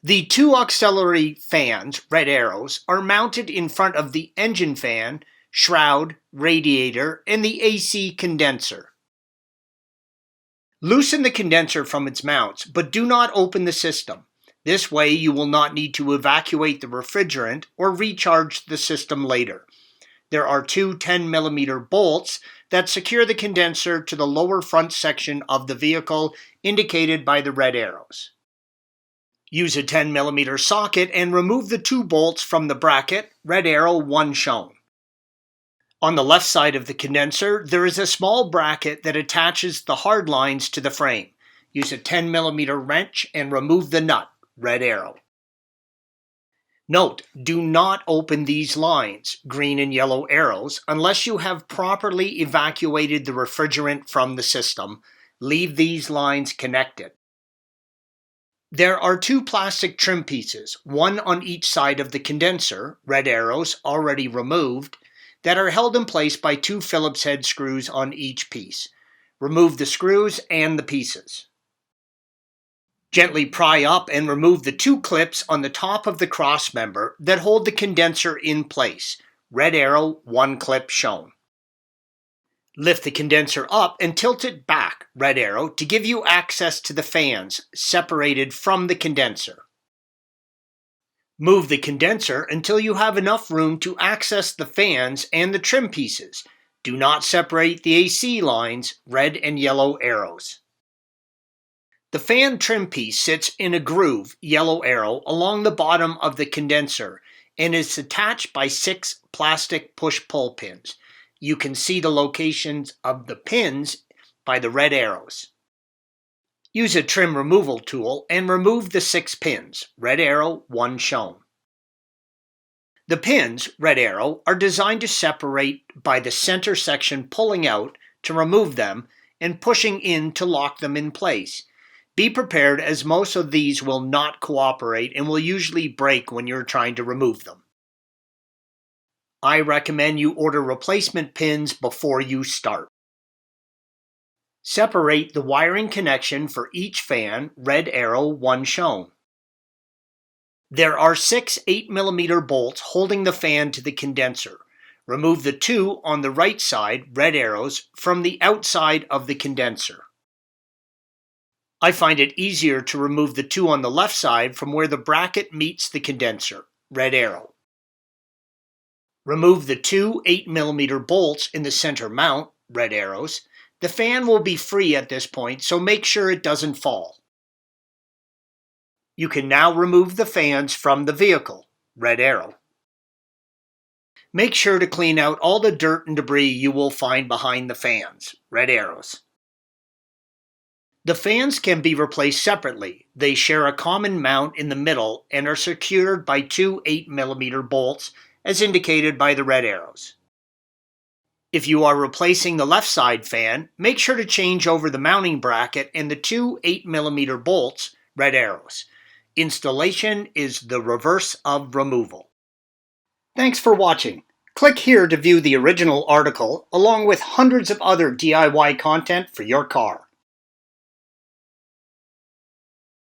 The two auxiliary fans, red arrows, are mounted in front of the engine fan, shroud, radiator, and the AC condenser. Loosen the condenser from its mounts, but do not open the system. This way you will not need to evacuate the refrigerant or recharge the system later. There are two 10mm bolts that secure the condenser to the lower front section of the vehicle indicated by the red arrows. Use a 10mm socket and remove the two bolts from the bracket, red arrow 1 shown. On the left side of the condenser, there is a small bracket that attaches the hard lines to the frame. Use a 10mm wrench and remove the nut, red arrow. Note, do not open these lines, green and yellow arrows, unless you have properly evacuated the refrigerant from the system. Leave these lines connected. There are two plastic trim pieces, one on each side of the condenser, red arrows already removed, that are held in place by two Phillips head screws on each piece. Remove the screws and the pieces. Gently pry up and remove the two clips on the top of the cross member that hold the condenser in place. Red arrow 1 clip shown. Lift the condenser up and tilt it back, red arrow, to give you access to the fans, separated from the condenser. Move the condenser until you have enough room to access the fans and the trim pieces. Do not separate the AC lines, red and yellow arrows. The fan trim piece sits in a groove, yellow arrow, along the bottom of the condenser and is attached by 6 plastic push-pull pins. You can see the locations of the pins by the red arrows. Use a trim removal tool and remove the 6 pins, red arrow 1 shown. The pins, red arrow, are designed to separate by the center section pulling out to remove them and pushing in to lock them in place. Be prepared, as most of these will not cooperate and will usually break when you're trying to remove them. I recommend you order replacement pins before you start. Separate the wiring connection for each fan, red arrow 1 shown. There are 6 8mm bolts holding the fan to the condenser. Remove the 2 on the right side, red arrows, from the outside of the condenser. I find it easier to remove the 2 on the left side from where the bracket meets the condenser, red arrow. Remove the 2 8mm bolts in the center mount, red arrows. The fan will be free at this point, so make sure it doesn't fall. You can now remove the fans from the vehicle, red arrow. Make sure to clean out all the dirt and debris you will find behind the fans, red arrows. The fans can be replaced separately. They share a common mount in the middle and are secured by 2 8mm bolts as indicated by the red arrows. If you are replacing the left side fan, make sure to change over the mounting bracket and the 2 8mm bolts, red arrows. Installation is the reverse of removal. Thanks for watching. Click here to view the original article along with hundreds of other DIY content for your car.